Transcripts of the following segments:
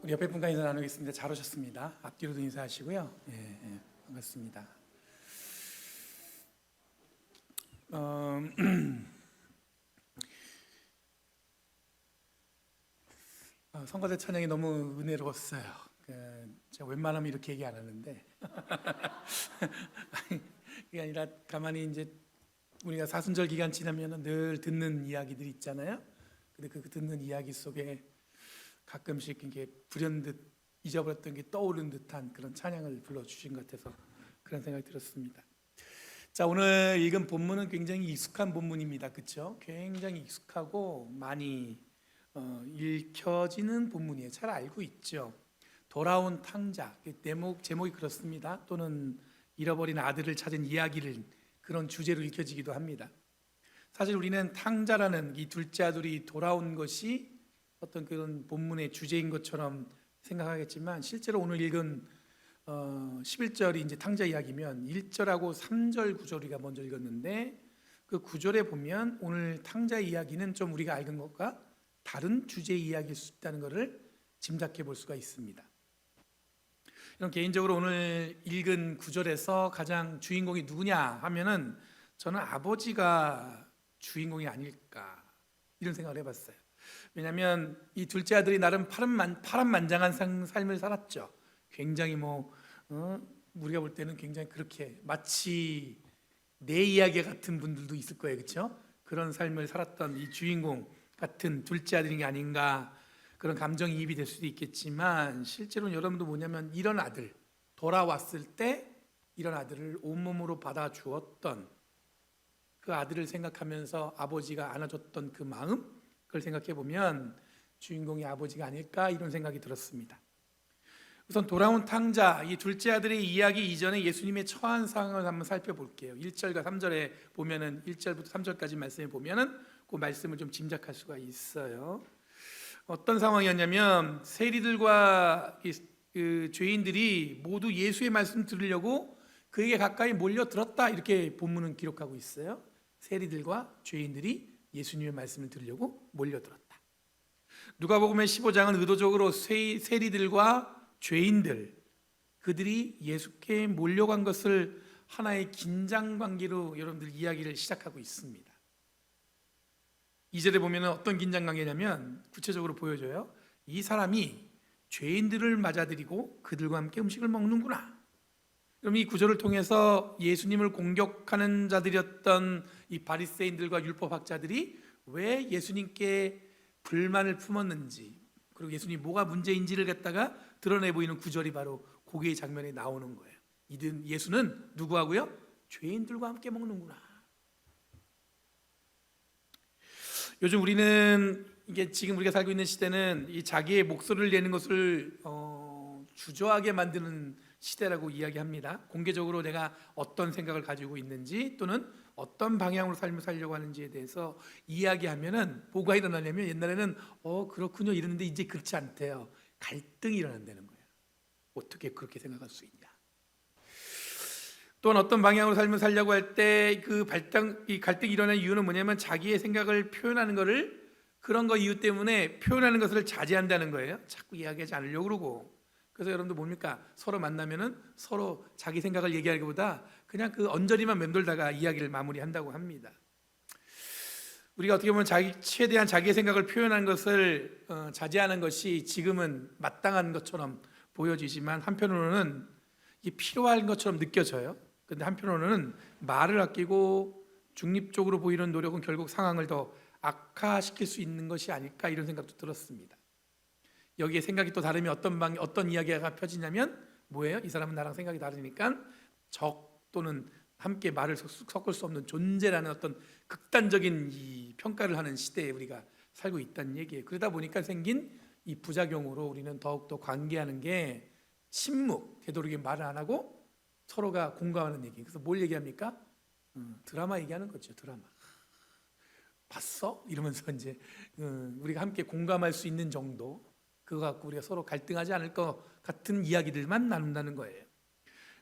우리 옆에 분과 인사 나누겠습니다. 잘 오셨습니다. 앞뒤로도 인사하시고요. 반갑습니다. 성가대 찬양이 너무 은혜로웠어요. 제가 웬만하면 이렇게 얘기 안 하는데 그게 아니라 가만히 이제 우리가 사순절 기간 지나면 늘 듣는 이야기들이 있잖아요. 근데 그 듣는 이야기 속에 가끔씩 이게 불현듯 잊어버렸던 게 떠오른 듯한 그런 찬양을 불러주신 것 같아서 그런 생각이 들었습니다. 자, 오늘 읽은 본문은 굉장히 익숙한 본문입니다. 그렇죠? 굉장히 익숙하고 많이 읽혀지는 본문이에요. 잘 알고 있죠. 돌아온 탕자, 제목이 그렇습니다. 또는 잃어버린 아들을 찾은 이야기를 그런 주제로 읽혀지기도 합니다. 사실 우리는 탕자라는 이 둘째 아들이 돌아온 것이 어떤 그런 본문의 주제인 것처럼 생각하겠지만 실제로 오늘 읽은 11절이 이제 탕자 이야기면 1절하고 3절 구절이가 먼저 읽었는데 그 구절에 보면 오늘 탕자 이야기는 좀 우리가 알던 것과 다른 주제의 이야기일 수 있다는 것을 짐작해 볼 수가 있습니다. 그럼 개인적으로 오늘 읽은 구절에서 가장 주인공이 누구냐 하면은 저는 아버지가 주인공이 아닐까 이런 생각을 해봤어요. 왜냐하면 이 둘째 아들이 나름 파란만장한 삶을 살았죠. 굉장히 우리가 볼 때는 굉장히 그렇게 마치 내 이야기 같은 분들도 있을 거예요, 그렇죠? 그런 삶을 살았던 이 주인공 같은 둘째 아들이 아닌가 그런 감정이입이 될 수도 있겠지만 실제로는 여러분도 뭐냐면 이런 아들 돌아왔을 때 이런 아들을 온몸으로 받아주었던 그 아들을 생각하면서 아버지가 안아줬던 그 마음 그걸 생각해 보면 주인공이 아버지가 아닐까 이런 생각이 들었습니다. 우선 돌아온 탕자 이 둘째 아들의 이야기 이전에 예수님의 처한 상황을 한번 살펴볼게요. 1절과 3절에 보면은 1절부터 3절까지 말씀에 보면은 그 말씀을 좀 짐작할 수가 있어요. 어떤 상황이었냐면 세리들과 그 죄인들이 모두 예수의 말씀 들으려고 그에게 가까이 몰려들었다 이렇게 본문은 기록하고 있어요. 세리들과 죄인들이 예수님의 말씀을 들으려고 몰려들었다. 누가복음 15장은 의도적으로 세리들과 죄인들 그들이 예수께 몰려간 것을 하나의 긴장관계로 여러분들 이야기를 시작하고 있습니다. 2절에 보면 어떤 긴장관계냐면 구체적으로 보여줘요. 이 사람이 죄인들을 맞아들이고 그들과 함께 음식을 먹는구나. 그럼 이 구절을 통해서 예수님을 공격하는 자들이었던 이 바리새인들과 율법학자들이 왜 예수님께 불만을 품었는지 그리고 예수님이 뭐가 문제인지를 갖다가 드러내 보이는 구절이 바로 고개의 장면에 나오는 거예요. 예수는 누구하고요? 죄인들과 함께 먹는구나. 요즘 우리는 이게 지금 우리가 살고 있는 시대는 이 자기의 목소리를 내는 것을 주저하게 만드는 시대라고 이야기합니다. 공개적으로 내가 어떤 생각을 가지고 있는지 또는 어떤 방향으로 삶을 살려고 하는지에 대해서 이야기하면은 뭐가 일어나냐면 옛날에는 그렇군요 이러는데 이제 그렇지 않대요. 갈등이 일어난다는 거예요. 어떻게 그렇게 생각할 수 있냐. 또한 어떤 방향으로 삶을 살려고 할 때 이 갈등이 일어나는 이유는 뭐냐면 자기의 생각을 표현하는 것을 그런 거 이유 때문에 표현하는 것을 자제한다는 거예요. 자꾸 이야기하지 않으려고 그러고. 그래서 여러분들 뭡니까? 서로 만나면은 서로 자기 생각을 얘기하기보다 그냥 그 언저리만 맴돌다가 이야기를 마무리한다고 합니다. 우리가 어떻게 보면 최대한 자기의 생각을 표현하는 것을 자제하는 것이 지금은 마땅한 것처럼 보여지지만 한편으로는 이게 필요한 것처럼 느껴져요. 근데 한편으로는 말을 아끼고 중립적으로 보이는 노력은 결국 상황을 더 악화시킬 수 있는 것이 아닐까 이런 생각도 들었습니다. 여기에 생각이 또 다르면 어떤 이야기가 펴지냐면 뭐예요? 이 사람은 나랑 생각이 다르니까 적 또는 함께 말을 섞을 수 없는 존재라는 어떤 극단적인 이 평가를 하는 시대에 우리가 살고 있다는 얘기예요. 그러다 보니까 생긴 이 부작용으로 우리는 더욱더 관계하는 게 침묵, 되도록이면 말을 안 하고 서로가 공감하는 얘기. 그래서 뭘 얘기합니까? 드라마 얘기하는 거죠. 드라마. 봤어? 이러면서 이제 우리가 함께 공감할 수 있는 정도 그거 갖고 우리가 서로 갈등하지 않을 것 같은 이야기들만 나눈다는 거예요.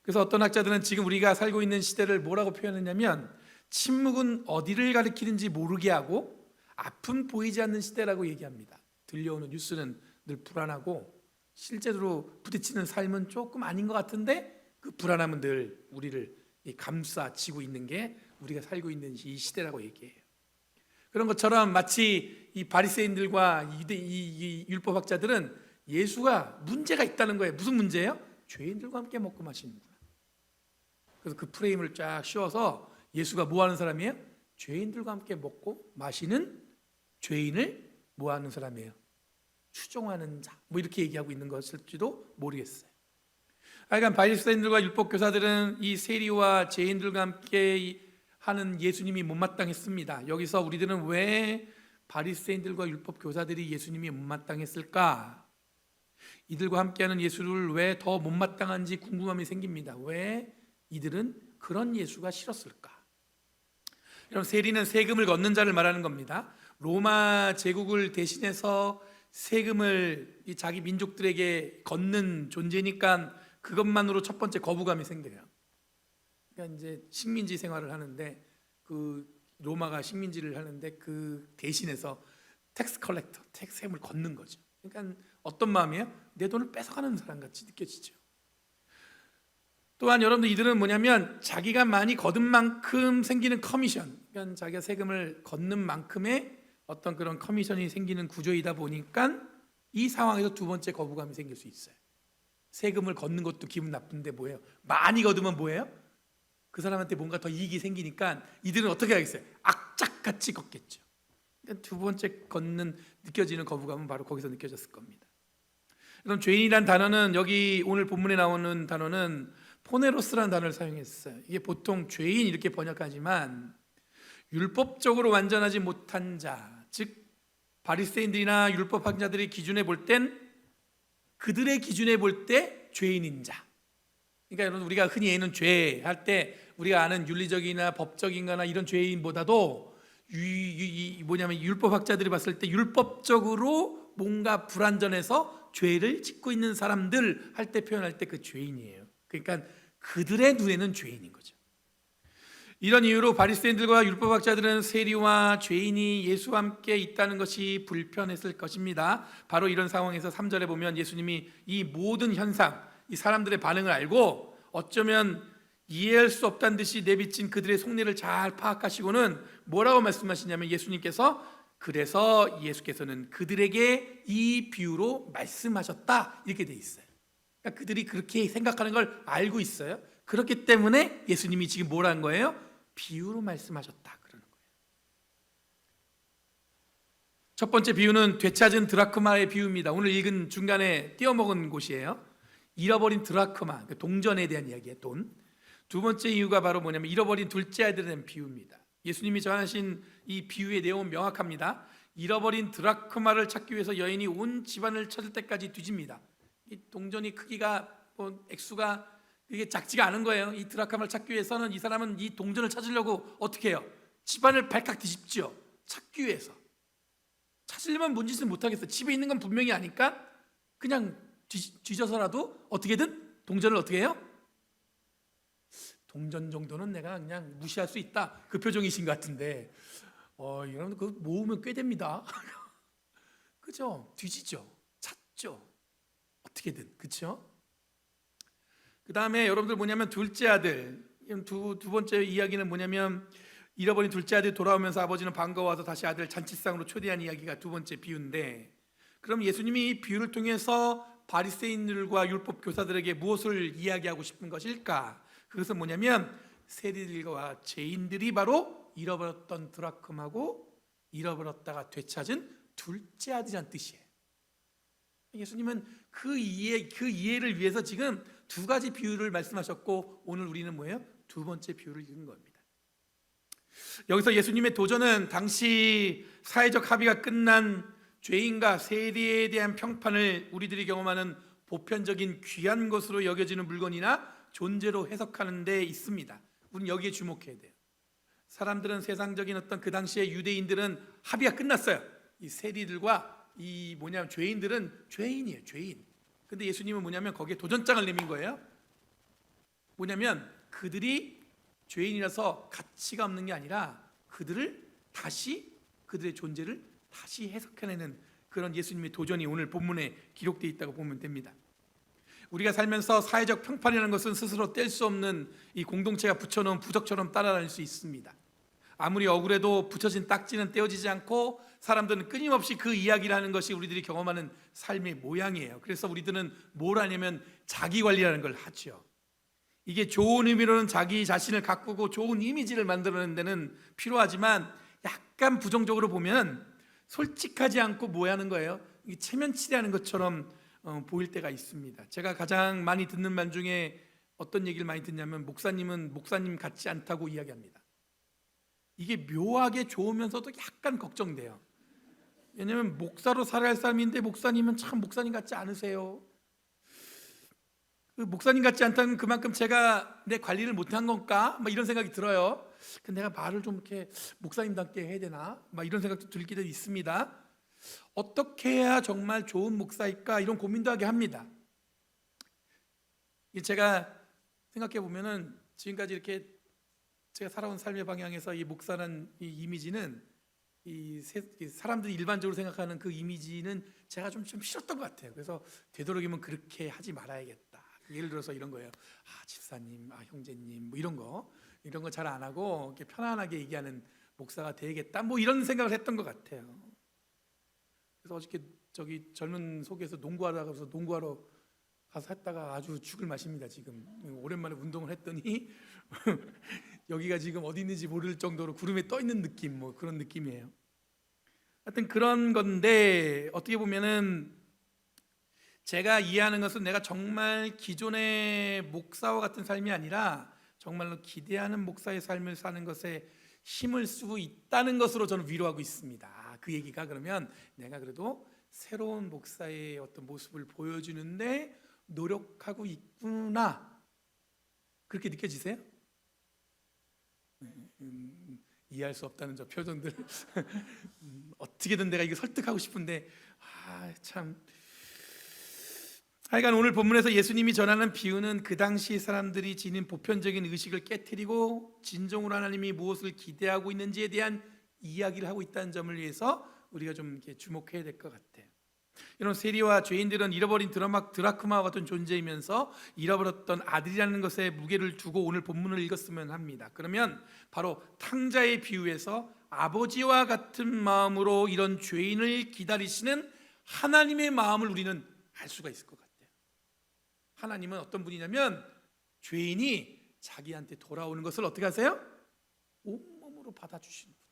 그래서 어떤 학자들은 지금 우리가 살고 있는 시대를 뭐라고 표현했냐면 침묵은 어디를 가리키는지 모르게 하고 앞은 보이지 않는 시대라고 얘기합니다. 들려오는 뉴스는 늘 불안하고 실제로 부딪히는 삶은 조금 아닌 것 같은데 그 불안함은 늘 우리를 감싸지고 있는 게 우리가 살고 있는 이 시대라고 얘기해요. 그런 것처럼 마치 이 바리새인들과 이 율법학자들은 예수가 문제가 있다는 거예요. 무슨 문제예요? 죄인들과 함께 먹고 마시는구나. 그래서 그 프레임을 쫙 씌워서 예수가 뭐 하는 사람이에요? 죄인들과 함께 먹고 마시는 죄인을 뭐 하는 사람이에요? 추종하는 자. 뭐 이렇게 얘기하고 있는 것일지도 모르겠어요. 하여간 바리새인들과 율법교사들은 이 세리와 죄인들과 함께 하는 예수님이 못마땅했습니다. 여기서 우리들은 왜 바리새인들과 율법교사들이 예수님이 못마땅했을까? 이들과 함께하는 예수를 왜 더 못마땅한지 궁금함이 생깁니다. 왜 이들은 그런 예수가 싫었을까? 여러분, 세리는 세금을 걷는 자를 말하는 겁니다. 로마 제국을 대신해서 세금을 자기 민족들에게 걷는 존재니까 그것만으로 첫 번째 거부감이 생겨요. 그러니까 이제 식민지 생활을 하는데 그 로마가 식민지를 하는데 그 대신해서 텍스 컬렉터, 세금을 걷는 거죠. 그러니까 어떤 마음이에요? 내 돈을 뺏어가는 사람 같이 느껴지죠. 또한 여러분들 이들은 뭐냐면 자기가 많이 거둔 만큼 생기는 커미션, 그러니까 자기가 세금을 걷는 만큼의 어떤 그런 커미션이 생기는 구조이다 보니까 이 상황에서 두 번째 거부감이 생길 수 있어요. 세금을 걷는 것도 기분 나쁜데 뭐예요? 많이 거두면 뭐예요? 그 사람한테 뭔가 더 이익이 생기니까 이들은 어떻게 하겠어요? 악착같이 걷겠죠. 그러니까 두 번째 느껴지는 거부감은 바로 거기서 느껴졌을 겁니다. 그럼 죄인이란 단어는 여기 오늘 본문에 나오는 단어는 포네로스라는 단어를 사용했어요. 이게 보통 죄인 이렇게 번역하지만 율법적으로 완전하지 못한 자, 즉 바리새인들이나 율법학자들의 기준에 볼 땐 그들의 기준에 볼 때 죄인인 자. 그러니까 여러분 우리가 흔히 얘는 죄 할 때 우리가 아는 윤리적이나 법적인 거나 이런 죄인보다도 뭐냐면 율법학자들이 봤을 때 율법적으로 뭔가 불완전해서 죄를 짓고 있는 사람들 할 때 표현할 때 그 죄인이에요. 그러니까 그들의 눈에는 죄인인 거죠. 이런 이유로 바리새인들과 율법학자들은 세리와 죄인이 예수와 함께 있다는 것이 불편했을 것입니다. 바로 이런 상황에서 3절에 보면 예수님이 이 모든 현상, 이 사람들의 반응을 알고 어쩌면 이해할 수 없다는 듯이 내비친 그들의 속내를 잘 파악하시고는 뭐라고 말씀하시냐면 예수님께서 그래서 예수께서는 그들에게 이 비유로 말씀하셨다 이렇게 돼 있어요. 그러니까 그들이 그렇게 생각하는 걸 알고 있어요. 그렇기 때문에 예수님이 지금 뭐라는 거예요? 비유로 말씀하셨다 그러는 거예요. 첫 번째 비유는 되찾은 드라크마의 비유입니다. 오늘 읽은 중간에 띄어먹은 곳이에요. 잃어버린 드라크마, 동전에 대한 이야기예요. 돈. 두 번째 이유가 바로 뭐냐면 잃어버린 둘째 아들에 대한 비유입니다. 예수님이 전하신 이 비유의 내용은 명확합니다. 잃어버린 드라크마를 찾기 위해서 여인이 온 집안을 찾을 때까지 뒤집니다. 이 동전이 크기가 액수가 이게 작지가 않은 거예요. 이 드라크마를 찾기 위해서는 이 사람은 이 동전을 찾으려고 어떻게 해요? 집안을 발칵 뒤집죠. 찾기 위해서. 찾으려면 뭔 짓을 못하겠어. 집에 있는 건 분명히 아니까 그냥 뒤져서라도 어떻게든 동전을 어떻게 해요? 동전 정도는 내가 그냥 무시할 수 있다. 그 표정이신 것 같은데 여러분 그 모으면 꽤 됩니다. 그죠? 뒤지죠. 찾죠. 어떻게든. 그렇죠? 그 다음에 여러분들 뭐냐면 둘째 아들 두 번째 이야기는 뭐냐면 잃어버린 둘째 아들이 돌아오면서 아버지는 반가워서 다시 아들을 잔치상으로 초대한 이야기가 두 번째 비유인데 그럼 예수님이 이 비유를 통해서 바리새인들과 율법 교사들에게 무엇을 이야기하고 싶은 것일까? 그것은 뭐냐면 세리들과 죄인들이 바로 잃어버렸던 드라크마고 잃어버렸다가 되찾은 둘째 아들이란 뜻이에요. 예수님은 그 이해를 위해서 지금 두 가지 비유를 말씀하셨고 오늘 우리는 뭐예요? 두 번째 비유를 읽은 겁니다. 여기서 예수님의 도전은 당시 사회적 합의가 끝난 죄인과 세리에 대한 평판을 우리들이 경험하는 보편적인 귀한 것으로 여겨지는 물건이나 존재로 해석하는 데 있습니다. 우리는 여기에 주목해야 돼요. 사람들은 세상적인 어떤 그 당시의 유대인들은 합의가 끝났어요. 이 세리들과 이 뭐냐면 죄인들은 죄인이에요. 죄인. 근데 예수님은 뭐냐면 거기에 도전장을 내민 거예요. 뭐냐면 그들이 죄인이라서 가치가 없는 게 아니라 그들의 존재를 다시 해석해내는 그런 예수님의 도전이 오늘 본문에 기록되어 있다고 보면 됩니다. 우리가 살면서 사회적 평판이라는 것은 스스로 뗄 수 없는 이 공동체가 붙여놓은 부적처럼 따라다닐 수 있습니다. 아무리 억울해도 붙여진 딱지는 떼어지지 않고 사람들은 끊임없이 그 이야기를 하는 것이 우리들이 경험하는 삶의 모양이에요. 그래서 우리들은 뭘 하냐면 자기관리라는 걸 하죠. 이게 좋은 의미로는 자기 자신을 가꾸고 좋은 이미지를 만들어내는 데는 필요하지만 약간 부정적으로 보면 솔직하지 않고 뭐 하는 거예요? 이게 체면치레하는 것처럼 보일 때가 있습니다. 제가 가장 많이 듣는 말 중에 어떤 얘기를 많이 듣냐면 목사님은 목사님 같지 않다고 이야기합니다. 이게 묘하게 좋으면서도 약간 걱정돼요. 왜냐하면 목사로 살아야 할 사람인데 목사님은 참 목사님 같지 않으세요. 그 목사님 같지 않다는 그만큼 제가 내 관리를 못한 건가? 막 이런 생각이 들어요. 근데 내가 말을 좀 이렇게 목사님답게 해야 되나? 막 이런 생각도 들 때도 있습니다. 어떻게 해야 정말 좋은 목사일까? 이런 고민도 하게 합니다. 제가 생각해 보면은 지금까지 이렇게 제가 살아온 삶의 방향에서 이 목사라는 이 이미지는 이 사람들이 일반적으로 생각하는 그 이미지는 제가 좀 싫었던 것 같아요. 그래서 되도록이면 그렇게 하지 말아야겠다. 예를 들어서 이런 거예요. 집사님, 형제님, 뭐 이런 거 잘 안 하고 이렇게 편안하게 얘기하는 목사가 되겠다. 뭐 이런 생각을 했던 것 같아요. 그래서 어저께 저기 젊은 속에서 농구하러 가서 농구하러 가서 했다가 아주 죽을 맛입니다. 지금 오랜만에 운동을 했더니 여기가 지금 어디 있는지 모를 정도로 구름에 떠 있는 느낌, 뭐 그런 느낌이에요. 하여튼 그런 건데 어떻게 보면은 제가 이해하는 것은 내가 정말 기존의 목사와 같은 삶이 아니라 정말로 기대하는 목사의 삶을 사는 것에 힘을 쓰고 있다는 것으로 저는 위로하고 있습니다. 그 얘기가 그러면 내가 그래도 새로운 목사의 어떤 모습을 보여주는데 노력하고 있구나, 그렇게 느껴지세요? 이해할 수 없다는 저 표정들 어떻게든 내가 이거 설득하고 싶은데 참. 하여간 오늘 본문에서 예수님이 전하는 비유는 그 당시 사람들이 지닌 보편적인 의식을 깨트리고 진정으로 하나님이 무엇을 기대하고 있는지에 대한 이야기를 하고 있다는 점을 위해서 우리가 좀 이렇게 주목해야 될 것 같아요. 이런 세리와 죄인들은 잃어버린 드라크마와 같은 존재이면서 잃어버렸던 아들이라는 것에 무게를 두고 오늘 본문을 읽었으면 합니다. 그러면 바로 탕자의 비유에서 아버지와 같은 마음으로 이런 죄인을 기다리시는 하나님의 마음을 우리는 알 수가 있을 것 같아요. 하나님은 어떤 분이냐면 죄인이 자기한테 돌아오는 것을 어떻게 하세요? 온몸으로 받아주시는 분.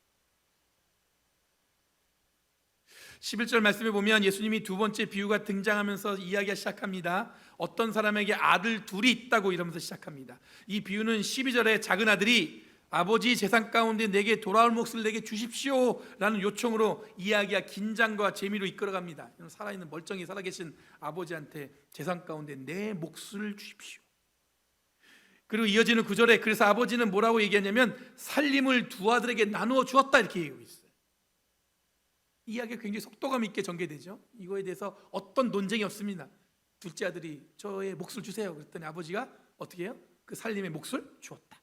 11절 말씀에 보면 예수님이 두 번째 비유가 등장하면서 이야기가 시작합니다. 어떤 사람에게 아들 둘이 있다고 이러면서 시작합니다. 이 비유는 12절에 작은 아들이 아버지 재산 가운데 내게 돌아올 몫을 내게 주십시오 라는 요청으로 이야기가 긴장과 재미로 이끌어갑니다. 살아있는 멀쩡히 살아계신 아버지한테 재산 가운데 내 몫을 주십시오. 그리고 이어지는 9절에 그래서 아버지는 뭐라고 얘기하냐면 살림을 두 아들에게 나누어 주었다 이렇게 얘기하고 있어요. 이야기가 굉장히 속도감 있게 전개되죠. 이거에 대해서 어떤 논쟁이 없습니다. 둘째 아들이 저의 몫을 주세요 그랬더니 아버지가 어떻게 해요? 그 살림의 몫을 주었다.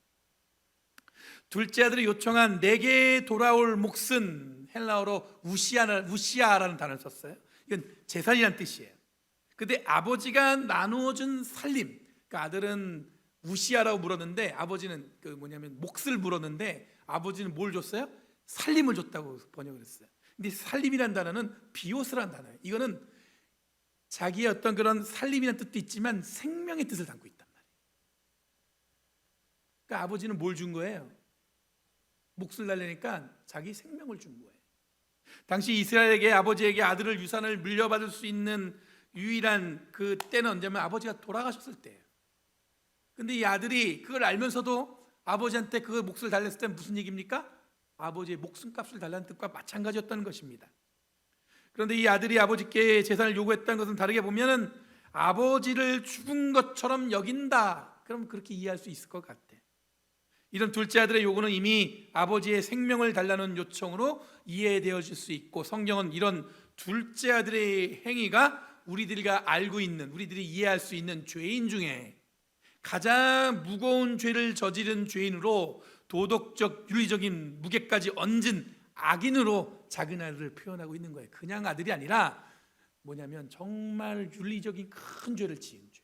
둘째 아들이 요청한 내게 돌아올 몫은 헬라어로 우시아라는 단어를 썼어요. 이건 재산이라는 뜻이에요. 근데 아버지가 나누어준 살림, 그러니까 아들은 우시아라고 물었는데 아버지는 몫을 물었는데 아버지는 뭘 줬어요? 살림을 줬다고 번역을 했어요. 근데 살림이라는 단어는 비오스라는 단어예요. 이거는 자기의 어떤 그런 살림이라는 뜻도 있지만 생명의 뜻을 담고 있단 말이에요. 그러니까 아버지는 뭘 준 거예요? 몫을 달래니까 자기 생명을 준 거예요. 당시 이스라엘에게 아버지에게 아들을 유산을 물려받을 수 있는 유일한 그 때는 언제면 아버지가 돌아가셨을 때예요. 근데 이 아들이 그걸 알면서도 아버지한테 그 몫을 달랬을 때 무슨 얘기입니까? 아버지의 목숨값을 달라는 뜻과 마찬가지였다는 것입니다. 그런데 이 아들이 아버지께 재산을 요구했다는 것은 다르게 보면은 아버지를 죽은 것처럼 여긴다. 그럼 그렇게 이해할 수 있을 것 같아요. 이런 둘째 아들의 요구는 이미 아버지의 생명을 달라는 요청으로 이해되어질 수 있고 성경은 이런 둘째 아들의 행위가 우리들이 알고 있는, 우리들이 이해할 수 있는 죄인 중에 가장 무거운 죄를 저지른 죄인으로 도덕적 윤리적인 무게까지 얹은 악인으로 작은 아들을 표현하고 있는 거예요. 그냥 아들이 아니라 뭐냐면 정말 윤리적인 큰 죄를 지은 죄.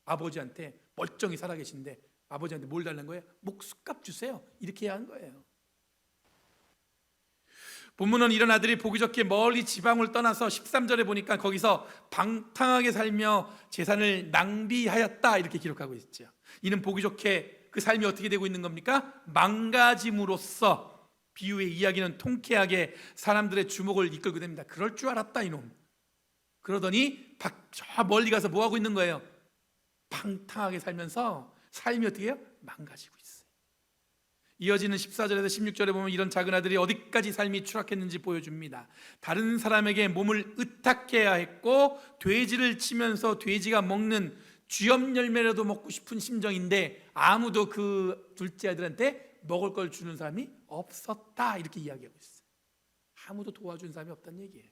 아버지한테 멀쩡히 살아계신데 아버지한테 뭘 달라는 거예요? 목숨값 주세요. 이렇게 해야 한 거예요. 본문은 이런 아들이 보기 좋게 멀리 지방을 떠나서 13절에 보니까 거기서 방탕하게 살며 재산을 낭비하였다 이렇게 기록하고 있죠. 이는 보기 좋게 그 삶이 어떻게 되고 있는 겁니까? 망가짐으로써 비유의 이야기는 통쾌하게 사람들의 주목을 이끌게 됩니다. 그럴 줄 알았다 이놈. 그러더니 저 멀리 가서 뭐하고 있는 거예요? 방탕하게 살면서 삶이 어떻게 해요? 망가지고 있어요. 이어지는 14절에서 16절에 보면 이런 작은 아들이 어디까지 삶이 추락했는지 보여줍니다. 다른 사람에게 몸을 의탁해야 했고 돼지를 치면서 돼지가 먹는 쥐염 열매라도 먹고 싶은 심정인데 아무도 그 둘째 아들한테 먹을 걸 주는 사람이 없었다 이렇게 이야기하고 있어요. 아무도 도와준 사람이 없다는 얘기예요.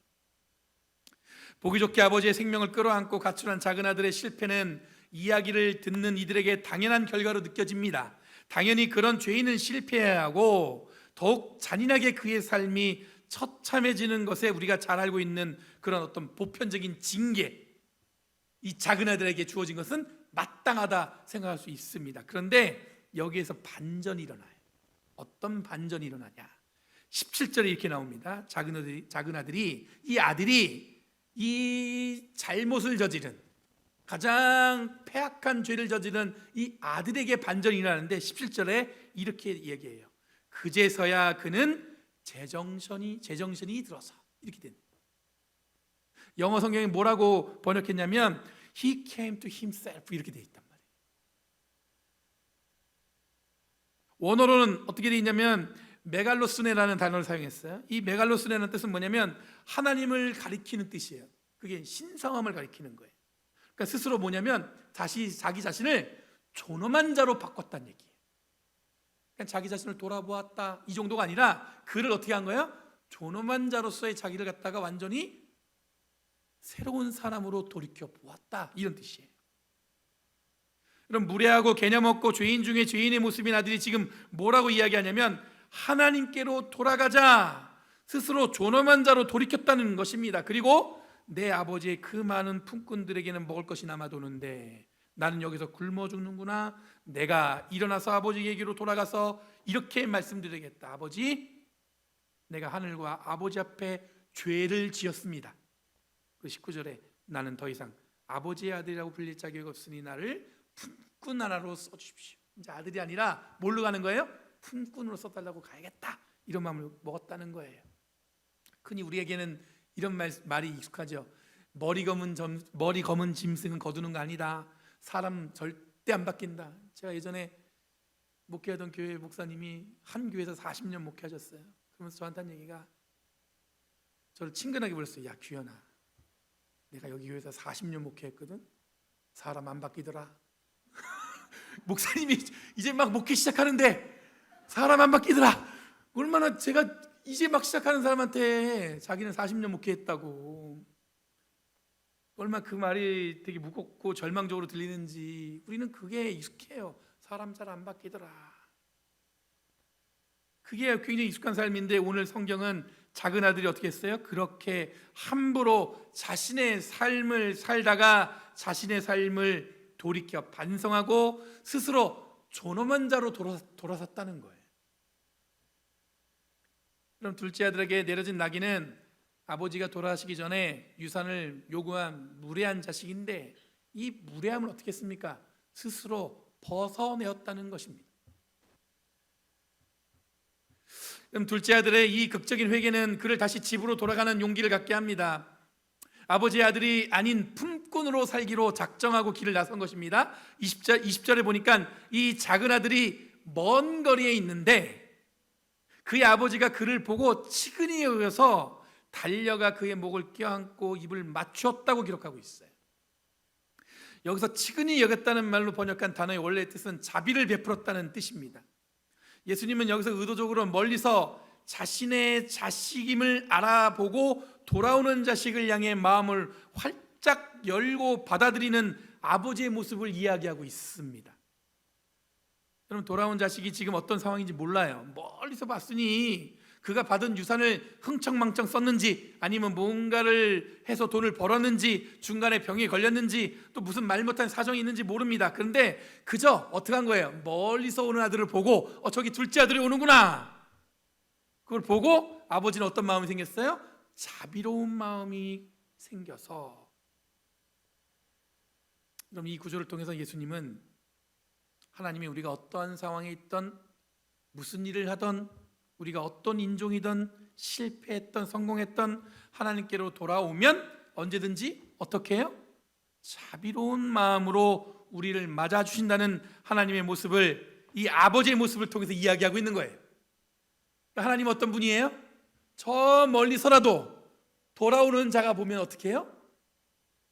보기 좋게 아버지의 생명을 끌어안고 가출한 작은 아들의 실패는 이야기를 듣는 이들에게 당연한 결과로 느껴집니다. 당연히 그런 죄인은 실패해야 하고 더욱 잔인하게 그의 삶이 처참해지는 것에 우리가 잘 알고 있는 그런 어떤 보편적인 징계, 이 작은 아들에게 주어진 것은 마땅하다 생각할 수 있습니다. 그런데 여기에서 반전이 일어나요. 어떤 반전이 일어나냐? 17절에 이렇게 나옵니다. 작은 아들이 이 아들이 이 잘못을 저지른 가장 패악한 죄를 저지른 이 아들에게 반전이 일어나는데 17절에 이렇게 얘기해요. 그제서야 그는 제정신이 들어서 이렇게 됩니다. 영어 성경에 뭐라고 번역했냐면 He came to himself 이렇게 되어 있단 말이에요. 원어로는 어떻게 되어 있냐면 메갈로스네라는 단어를 사용했어요. 이 메갈로스네라는 뜻은 뭐냐면 하나님을 가리키는 뜻이에요. 그게 신성함을 가리키는 거예요. 그러니까 스스로 뭐냐면 자기 자신을 존엄한 자로 바꿨다는 얘기예요. 그러니까 자기 자신을 돌아보았다 이 정도가 아니라 그를 어떻게 한 거예요? 존엄한 자로서의 자기를 갖다가 완전히 새로운 사람으로 돌이켜 보았다 이런 뜻이에요. 그럼 무례하고 개념 없고 죄인 중에 죄인의 모습인 아들이 지금 뭐라고 이야기하냐면 하나님께로 돌아가자, 스스로 존엄한 자로 돌이켰다는 것입니다. 그리고 내 아버지의 그 많은 품꾼들에게는 먹을 것이 남아도는데 나는 여기서 굶어 죽는구나. 내가 일어나서 아버지에게로 돌아가서 이렇게 말씀드리겠다. 아버지, 내가 하늘과 아버지 앞에 죄를 지었습니다. 그 19절에 나는 더 이상 아버지의 아들이라고 불릴 자격이 없으니 나를 품꾼 하나로 써주십시오. 이제 아들이 아니라 뭘로 가는 거예요? 품꾼으로 써달라고 가야겠다 이런 마음을 먹었다는 거예요. 흔히 우리에게는 이런 말이 익숙하죠. 머리 검은 짐승은 거두는 거 아니다. 사람 절대 안 바뀐다. 제가 예전에 목회하던 교회 목사님이 한 교회에서 40년 목회하셨어요. 그러면서 저한테 한 얘기가 저를 친근하게 불렀어요. 야 규현아, 내가 여기 교회에서 40년 목회했거든. 사람 안 바뀌더라. 목사님이 이제 막 목회 시작하는데 사람 안 바뀌더라. 얼마나 제가 이제 막 시작하는 사람한테 자기는 40년 목회했다고 얼마나 그 말이 되게 무겁고 절망적으로 들리는지 우리는 그게 익숙해요. 사람 잘 안 바뀌더라. 그게 굉장히 익숙한 삶인데 오늘 성경은 작은 아들이 어떻게 했어요? 그렇게 함부로 자신의 삶을 살다가 자신의 삶을 돌이켜 반성하고 스스로 존엄한 자로 돌아섰다는 거예요. 그럼 둘째 아들에게 내려진 낙인은 아버지가 돌아가시기 전에 유산을 요구한 무례한 자식인데 이 무례함을 어떻게 했습니까? 스스로 벗어내었다는 것입니다. 그럼 둘째 아들의 이 극적인 회개는 그를 다시 집으로 돌아가는 용기를 갖게 합니다. 아버지의 아들이 아닌 품꾼으로 살기로 작정하고 길을 나선 것입니다. 20절에 보니까 이 작은 아들이 먼 거리에 있는데 그의 아버지가 그를 보고 치근히 여겨서 달려가 그의 목을 껴안고 입을 맞추었다고 기록하고 있어요. 여기서 치근히 여겼다는 말로 번역한 단어의 원래 뜻은 자비를 베풀었다는 뜻입니다. 예수님은 여기서 의도적으로 멀리서 자신의 자식임을 알아보고 돌아오는 자식을 향해 마음을 활짝 열고 받아들이는 아버지의 모습을 이야기하고 있습니다. 여러분, 돌아온 자식이 지금 어떤 상황인지 몰라요. 멀리서 봤으니 그가 받은 유산을 흥청망청 썼는지 아니면 뭔가를 해서 돈을 벌었는지 중간에 병이 걸렸는지 또 무슨 말 못한 사정이 있는지 모릅니다. 그런데 그저 어떻게 한 거예요? 멀리서 오는 아들을 보고 저기 둘째 아들이 오는구나. 그걸 보고 아버지는 어떤 마음이 생겼어요? 자비로운 마음이 생겨서. 그럼 이 구조를 통해서 예수님은 하나님이 우리가 어떠한 상황에 있던 무슨 일을 하던 우리가 어떤 인종이든 실패했던 성공했던 하나님께로 돌아오면 언제든지 어떻게 해요? 자비로운 마음으로 우리를 맞아주신다는 하나님의 모습을 이 아버지의 모습을 통해서 이야기하고 있는 거예요. 하나님 어떤 분이에요? 저 멀리서라도 돌아오는 자가 보면 어떻게 해요?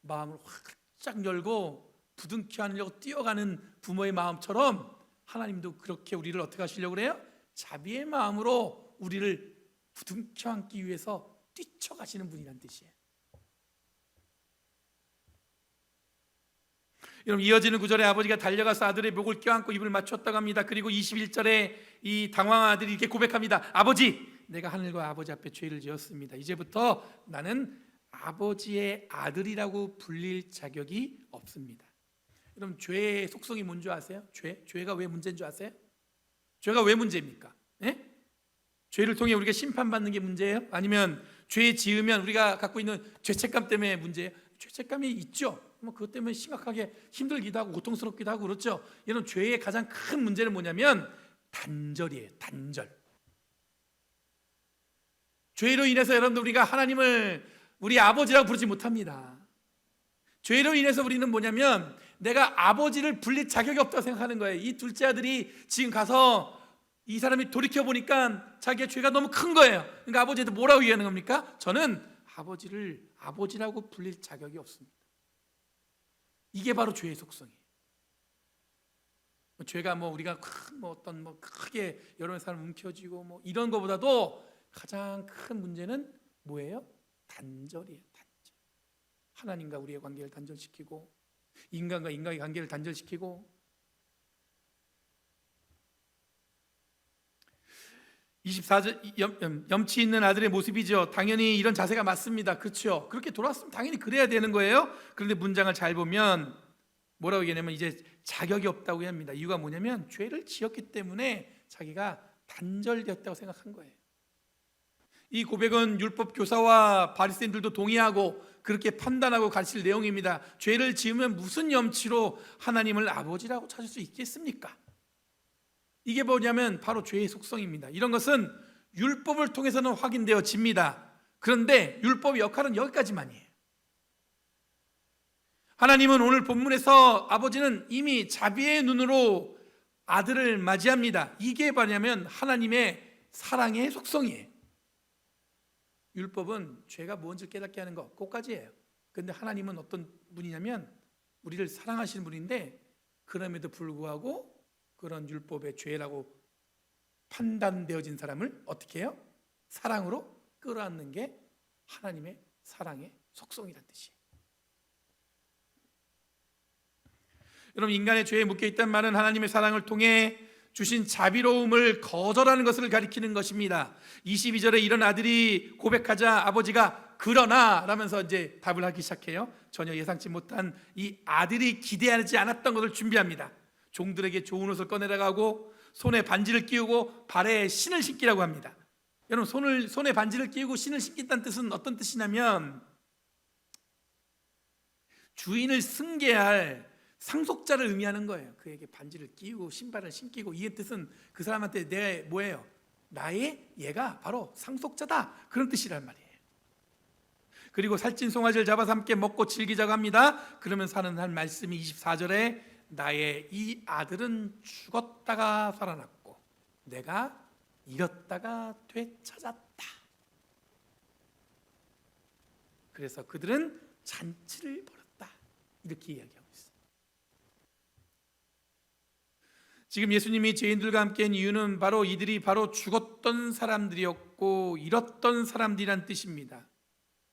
마음을 활짝 열고 부둥켜 안으려고 뛰어가는 부모의 마음처럼 하나님도 그렇게 우리를 어떻게 하시려고 그래요? 자비의 마음으로 우리를 부둥켜 안기 위해서 뛰쳐가시는 분이란 뜻이에요. 여러분, 이어지는 구절에 아버지가 달려가서 아들의 목을 껴안고 입을 맞췄다고 합니다. 그리고 21절에 이 당황한 아들이 이렇게 고백합니다. 아버지, 내가 하늘과 아버지 앞에 죄를 지었습니다. 이제부터 나는 아버지의 아들이라고 불릴 자격이 없습니다. 여러분, 죄의 속성이 뭔지 아세요? 죄가 왜 문제인 줄 아세요? 죄가 왜 문제입니까? 예? 죄를 통해 우리가 심판받는 게 문제예요? 아니면 죄 지으면 우리가 갖고 있는 죄책감 때문에 문제예요? 죄책감이 있죠. 그것 때문에 심각하게 힘들기도 하고 고통스럽기도 하고 그렇죠. 이런 죄의 가장 큰 문제는 뭐냐면 단절이에요. 단절. 죄로 인해서 여러분들 우리가 하나님을 우리 아버지라고 부르지 못합니다. 죄로 인해서 우리는 뭐냐면 내가 아버지를 불릴 자격이 없다고 생각하는 거예요. 이 둘째 아들이 지금 가서 이 사람이 돌이켜보니까 자기의 죄가 너무 큰 거예요. 그러니까 아버지한테 뭐라고 얘기하는 겁니까? 저는 아버지를 아버지라고 불릴 자격이 없습니다. 이게 바로 죄의 속성이에요. 죄가 우리가 크게 여러 사람 움켜쥐고 이런 것보다도 가장 큰 문제는 뭐예요? 단절이에요. 단절. 하나님과 우리의 관계를 단절시키고 인간과 인간의 관계를 단절시키고 24절 염치 있는 아들의 모습이죠. 당연히 이런 자세가 맞습니다. 그렇죠? 그렇게 돌아왔으면 당연히 그래야 되는 거예요. 그런데 문장을 잘 보면 뭐라고 얘기하냐면 이제 자격이 없다고 합니다. 이유가 뭐냐면 죄를 지었기 때문에 자기가 단절되었다고 생각한 거예요. 이 고백은 율법 교사와 바리새인들도 동의하고 그렇게 판단하고 가르칠 내용입니다. 죄를 지으면 무슨 염치로 하나님을 아버지라고 찾을 수 있겠습니까? 이게 뭐냐면 바로 죄의 속성입니다. 이런 것은 율법을 통해서는 확인되어집니다. 그런데 율법의 역할은 여기까지만이에요. 하나님은 오늘 본문에서 아버지는 이미 자비의 눈으로 아들을 맞이합니다. 이게 뭐냐면 하나님의 사랑의 속성이에요. 율법은 죄가 뭔지를 깨닫게 하는 것, 그것까지예요. 그런데 하나님은 어떤 분이냐면 우리를 사랑하시는 분인데 그럼에도 불구하고 그런 율법의 죄라고 판단되어진 사람을 어떻게 해요? 사랑으로 끌어안는 게 하나님의 사랑의 속성이란 뜻이에요. 여러분, 인간의 죄에 묶여있다는 말은 하나님의 사랑을 통해 주신 자비로움을 거절하는 것을 가리키는 것입니다. 22절에 이런 아들이 고백하자 아버지가 그러나 라면서 이제 답을 하기 시작해요. 전혀 예상치 못한 이 아들이 기대하지 않았던 것을 준비합니다. 종들에게 좋은 옷을 꺼내다가고 손에 반지를 끼우고 발에 신을 신기라고 합니다. 여러분, 손에 반지를 끼우고 신을 신긴다는 뜻은 어떤 뜻이냐면 주인을 승계할 상속자를 의미하는 거예요. 그에게 반지를 끼우고 신발을 신기고, 이 뜻은 그 사람한테 내 뭐예요? 나의 얘가 바로 상속자다, 그런 뜻이란 말이에요. 그리고 살찐 송아지를 잡아서 함께 먹고 즐기자고 합니다. 그러면서 하는 한 말씀이 24절에 나의 이 아들은 죽었다가 살아났고 내가 잃었다가 되찾았다. 그래서 그들은 잔치를 벌였다, 이렇게 이야기하고 있어요. 지금 예수님이 죄인들과 함께한 이유는 바로 이들이 바로 죽었던 사람들이었고 잃었던 사람들이란 뜻입니다.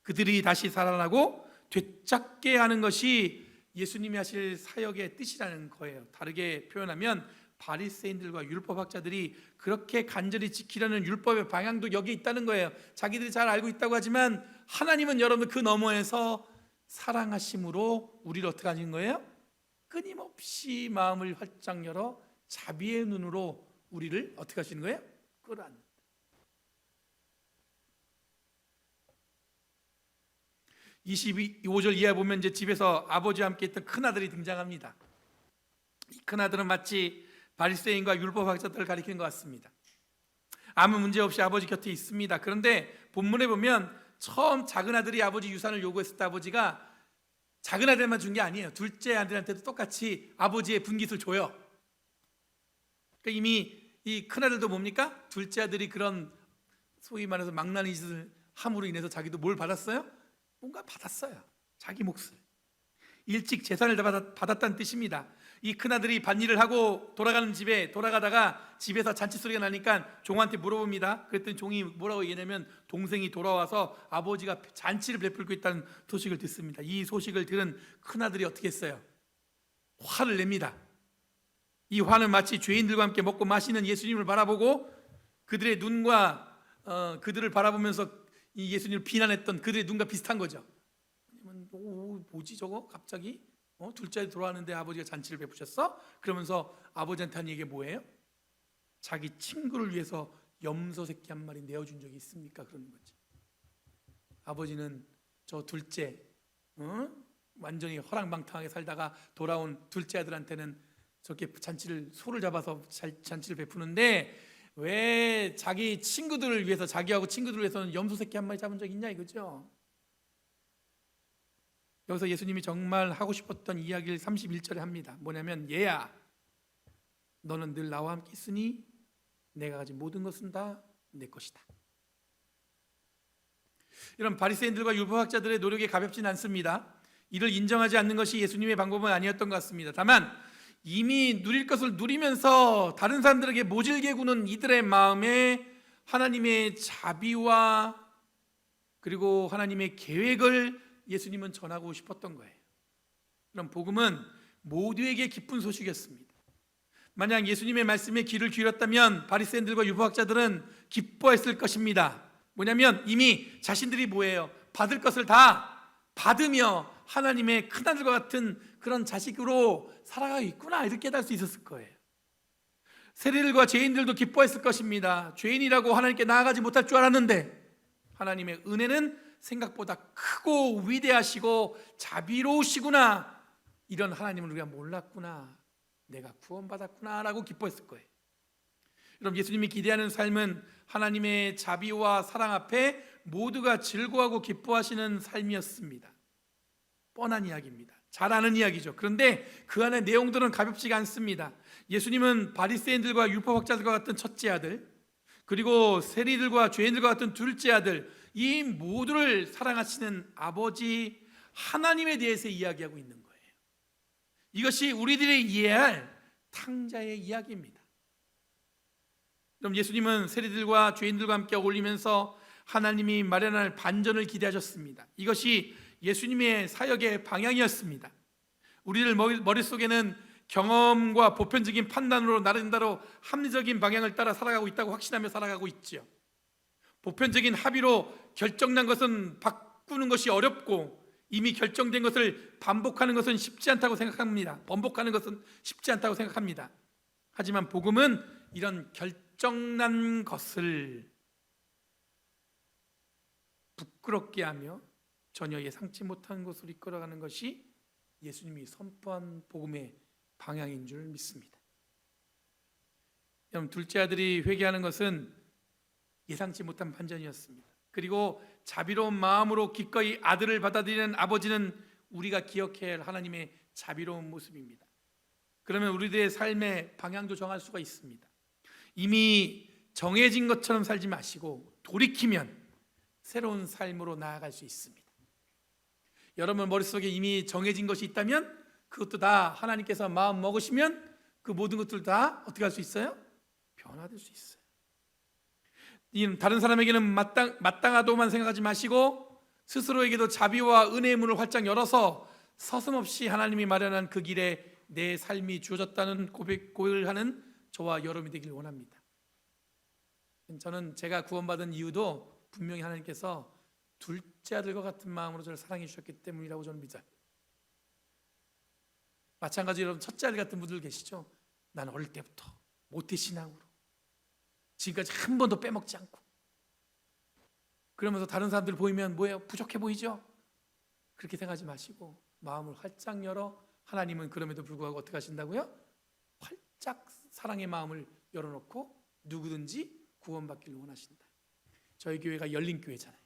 그들이 다시 살아나고 되찾게 하는 것이 예수님이 하실 사역의 뜻이라는 거예요. 다르게 표현하면 바리새인들과 율법학자들이 그렇게 간절히 지키려는 율법의 방향도 여기에 있다는 거예요. 자기들이 잘 알고 있다고 하지만 하나님은 여러분 그 너머에서 사랑하심으로 우리를 어떻게 하는 거예요? 끊임없이 마음을 활짝 열어 자비의 눈으로 우리를 어떻게 하시는 거예요? 끌어안는. 25절 이하 보면 이제 집에서 아버지와 함께 있던 큰아들이 등장합니다. 이 큰아들은 마치 바리새인과 율법학자들을 가리키는 것 같습니다. 아무 문제 없이 아버지 곁에 있습니다. 그런데 본문에 보면 처음 작은 아들이 아버지 유산을 요구했을 때 아버지가 작은 아들만 준 게 아니에요. 둘째 아들한테도 똑같이 아버지의 분깃을 줘요. 그러니까 이미 이 큰아들도 뭡니까? 둘째 아들이 그런 소위 말해서 망나니 짓을 함으로 인해서 자기도 뭘 받았어요? 뭔가 받았어요. 자기 몫을. 일찍 재산을 받았다는 뜻입니다. 이 큰아들이 밭일을 하고 돌아가는 집에 돌아가다가 집에서 잔치 소리가 나니까 종한테 물어봅니다. 그랬더니 종이 뭐라고 얘기하냐면 동생이 돌아와서 아버지가 잔치를 베풀고 있다는 소식을 듣습니다. 이 소식을 들은 큰아들이 어떻게 했어요? 화를 냅니다. 이 화는 마치 죄인들과 함께 먹고 마시는 예수님을 바라보고 그들의 눈과 그들을 바라보면서 이 예수님을 비난했던 그들의 눈과 비슷한 거죠. 뭐지 저거 갑자기 둘째 아들 돌아왔는데 아버지가 잔치를 베푸셨어? 그러면서 아버지한테 한 얘기가 뭐예요? 자기 친구를 위해서 염소 새끼 한 마리 내어준 적이 있습니까? 그러는 거지. 아버지는 저 둘째 완전히 허랑방탕하게 살다가 돌아온 둘째 아들한테는 저렇게 소를 잡아서 잔치를 베푸는데 왜 자기 친구들을 위해서 자기하고 친구들을 위해서는 염소 새끼 한 마리 잡은 적 있냐 이거죠. 여기서 예수님이 정말 하고 싶었던 이야기를 31절에 합니다. 뭐냐면 얘야 너는 늘 나와 함께 있으니 내가 가진 모든 것은 다 내 것이다. 이런 바리새인들과 율법학자들의 노력이 가볍진 않습니다. 이를 인정하지 않는 것이 예수님의 방법은 아니었던 것 같습니다. 다만 이미 누릴 것을 누리면서 다른 사람들에게 모질게 구는 이들의 마음에 하나님의 자비와 그리고 하나님의 계획을 예수님은 전하고 싶었던 거예요. 그럼 복음은 모두에게 기쁜 소식이었습니다. 만약 예수님의 말씀에 귀를 기울였다면 바리새인들과 율법학자들은 기뻐했을 것입니다. 뭐냐면 이미 자신들이 뭐예요? 받을 것을 다 받으며 하나님의 큰아들과 같은 그런 자식으로 살아가고 있구나 이렇게 깨달을 수 있었을 거예요. 세리들과 죄인들도 기뻐했을 것입니다. 죄인이라고 하나님께 나아가지 못할 줄 알았는데 하나님의 은혜는 생각보다 크고 위대하시고 자비로우시구나, 이런 하나님을 우리가 몰랐구나, 내가 구원받았구나 라고 기뻐했을 거예요. 여러분, 예수님이 기대하는 삶은 하나님의 자비와 사랑 앞에 모두가 즐거워하고 기뻐하시는 삶이었습니다. 뻔한 이야기입니다. 잘 아는 이야기죠. 그런데 그 안에 내용들은 가볍지가 않습니다. 예수님은 바리새인들과 율법학자들과 같은 첫째 아들, 그리고 세리들과 죄인들과 같은 둘째 아들, 이 모두를 사랑하시는 아버지 하나님에 대해서 이야기하고 있는 거예요. 이것이 우리들이 이해해야 할 탕자의 이야기입니다. 그럼 예수님은 세리들과 죄인들과 함께 어울리면서 하나님이 마련할 반전을 기대하셨습니다. 이것이 예수님의 사역의 방향이었습니다. 우리들 머릿속에는 경험과 보편적인 판단으로 나름대로 합리적인 방향을 따라 살아가고 있다고 확신하며 살아가고 있죠. 보편적인 합의로 결정난 것은 바꾸는 것이 어렵고 이미 결정된 것을 반복하는 것은 쉽지 않다고 생각합니다. 번복하는 것은 쉽지 않다고 생각합니다. 하지만 복음은 이런 결정난 것을 부끄럽게 하며 전혀 예상치 못한 곳으로 이끌어가는 것이 예수님이 선포한 복음의 방향인 줄 믿습니다. 여러분, 둘째 아들이 회개하는 것은 예상치 못한 반전이었습니다. 그리고 자비로운 마음으로 기꺼이 아들을 받아들이는 아버지는 우리가 기억해야 할 하나님의 자비로운 모습입니다. 그러면 우리들의 삶의 방향도 정할 수가 있습니다. 이미 정해진 것처럼 살지 마시고 돌이키면 새로운 삶으로 나아갈 수 있습니다. 여러분 머릿속에 이미 정해진 것이 있다면 그것도 다 하나님께서 마음 먹으시면 그 모든 것들 다 어떻게 할 수 있어요? 변화될 수 있어요. 다른 사람에게는 마땅하도만 생각하지 마시고 스스로에게도 자비와 은혜의 문을 활짝 열어서 서슴없이 하나님이 마련한 그 길에 내 삶이 주어졌다는 고백을 하는 저와 여러분이 되길 원합니다. 저는 제가 구원받은 이유도 분명히 하나님께서 둘째 아들과 같은 마음으로 저를 사랑해 주셨기 때문이라고 저는 믿어요. 마찬가지로 여러분 첫째 아들 같은 분들 계시죠? 나는 어릴 때부터 모태신앙으로 지금까지 한 번도 빼먹지 않고, 그러면서 다른 사람들 보이면 뭐예요? 부족해 보이죠? 그렇게 생각하지 마시고 마음을 활짝 열어, 하나님은 그럼에도 불구하고 어떻게 하신다고요? 활짝 사랑의 마음을 열어놓고 누구든지 구원받기를 원하신다. 저희 교회가 열린 교회잖아요.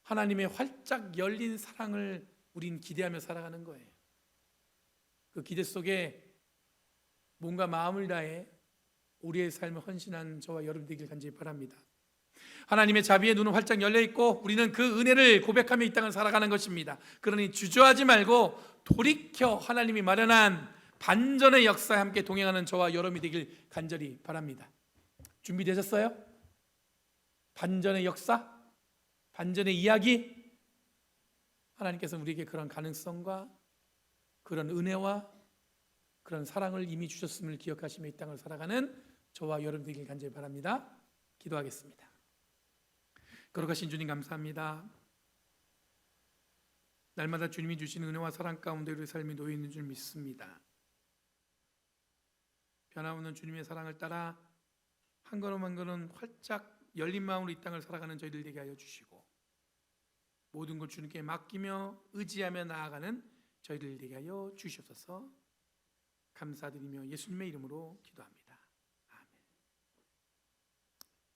하나님의 활짝 열린 사랑을 우린 기대하며 살아가는 거예요. 그 기대 속에 뭔가 마음을 다해 우리의 삶을 헌신한 저와 여러분 되길 간절히 바랍니다. 하나님의 자비의 눈은 활짝 열려 있고 우리는 그 은혜를 고백하며 이 땅을 살아가는 것입니다. 그러니 주저하지 말고 돌이켜 하나님이 마련한 반전의 역사에 함께 동행하는 저와 여러분이 되길 간절히 바랍니다. 준비되셨어요? 반전의 역사? 반전의 이야기? 하나님께서 우리에게 그런 가능성과 그런 은혜와 그런 사랑을 이미 주셨음을 기억하시며 이 땅을 살아가는 저와 여러분 되길 간절히 바랍니다. 기도하겠습니다. 거룩하신 주님 감사합니다. 날마다 주님이 주시는 은혜와 사랑 가운데 우리의 삶이 놓여 있는 줄 믿습니다. 변함없는 주님의 사랑을 따라 한 걸음 한 걸음 활짝 열린 마음으로 이 땅을 살아가는 저희들 되게 하여 주시고, 모든 걸 주님께 맡기며 의지하며 나아가는 저희들 되게 하여 주시옵소서. 감사드리며 예수님의 이름으로 기도합니다.